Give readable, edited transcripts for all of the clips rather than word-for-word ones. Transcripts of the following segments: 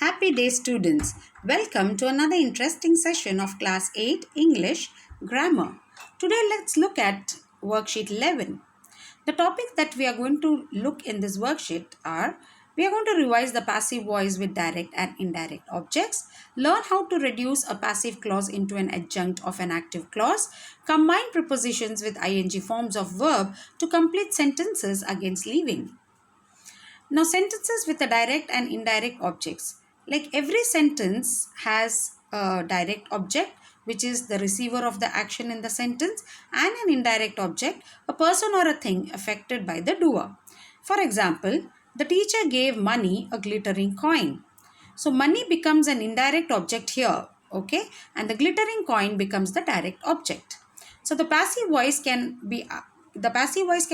Happy day, students. Welcome to another interesting session of Class 8 English Grammar. Today, let's look at Worksheet 11. The topics that we are going to look in this worksheet are: we are going to revise the passive voice with direct and indirect objects, learn how to reduce a passive clause into an adjunct of an active clause, combine prepositions with ing forms of verb to complete sentences against leaving. Now, sentences with a direct and indirect objects. Like every sentence has a direct object, which is the receiver of the action in the sentence, and an indirect object, a person or a thing affected by the doer. For example, the teacher gave money a glittering coin. So, money becomes an indirect object here, okay, and the glittering coin becomes the direct object. So, the passive voice can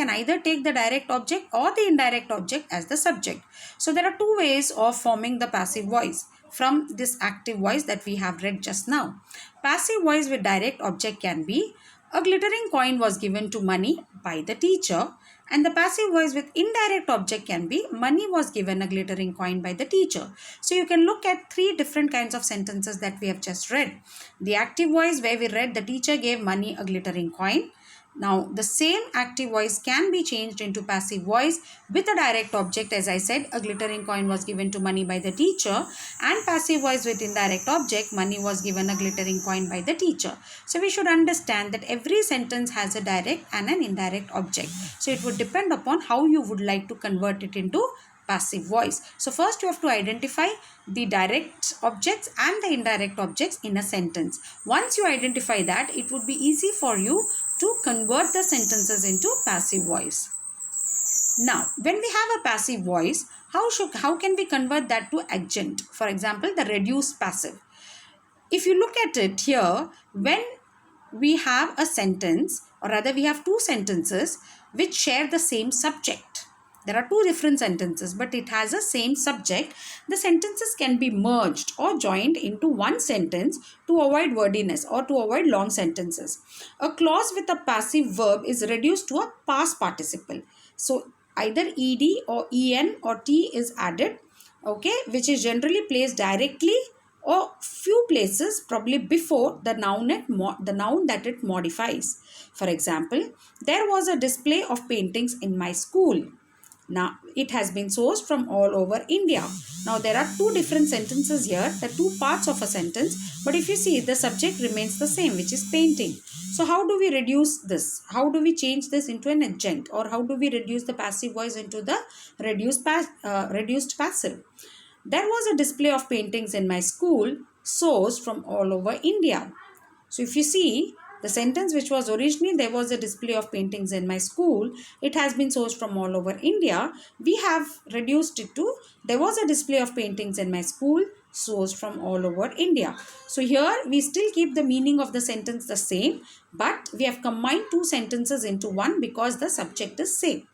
either take the direct object or the indirect object as the subject. So there are two ways of forming the passive voice from this active voice that we have read just now. Passive voice with direct object can be: a glittering coin was given to money by the teacher. And the passive voice with indirect object can be: money was given a glittering coin by the teacher. So you can look at three different kinds of sentences that we have just read. The active voice, where we read the teacher gave money a glittering coin. Now, the same active voice can be changed into passive voice with a direct object. As I said, a glittering coin was given to money by the teacher, and passive voice with indirect object, money was given a glittering coin by the teacher. So, we should understand that every sentence has a direct and an indirect object. So, it would depend upon how you would like to convert it into passive voice. So first you have to identify the direct objects and the indirect objects in a sentence. Once you identify that, it would be easy for you to convert the sentences into passive voice. Now, when we have a passive voice, how can we convert that to adjunct? For example, the reduced passive. If you look at it here, when we have a sentence, or rather we have two sentences which share the same subject. There are two different sentences, but it has the same subject. The sentences can be merged or joined into one sentence to avoid wordiness or to avoid long sentences. A clause with a passive verb is reduced to a past participle. So either ed or en or t is added, okay, which is generally placed directly or few places probably before the noun that it modifies. For example, there was a display of paintings in my school. Now, it has been sourced from all over India. Now, there are two different sentences here, the two parts of a sentence. But if you see, the subject remains the same, which is painting. So, how do we reduce this? How do we change this into an adjunct? Or how do we reduce the passive voice into the reduced passive? There was a display of paintings in my school, sourced from all over India. So, if you see, the sentence which was originally there was a display of paintings in my school, it has been sourced from all over India. We have reduced it to there was a display of paintings in my school sourced from all over India. So here we still keep the meaning of the sentence the same, but we have combined two sentences into one because the subject is same.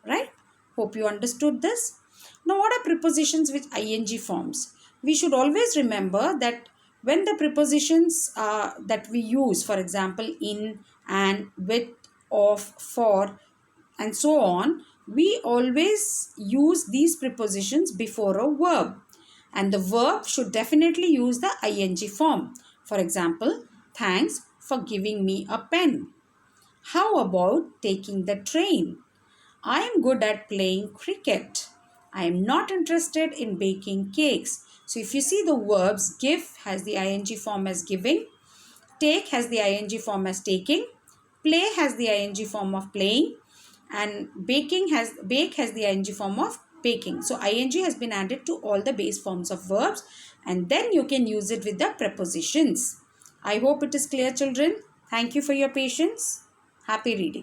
Right? Hope you understood this. Now, what are prepositions with ing forms? We should always remember that when the prepositions that we use, for example, in, and, with, of, for, and so on, we always use these prepositions before a verb. And the verb should definitely use the ing form. For example, thanks for giving me a pen. How about taking the train? I am good at playing cricket. I am not interested in baking cakes. So if you see the verbs, give has the ing form as giving, take has the ing form as taking, play has the ing form of playing, and bake has the ing form of baking. So ing has been added to all the base forms of verbs, and then you can use it with the prepositions. I hope it is clear, children. Thank you for your patience. Happy reading.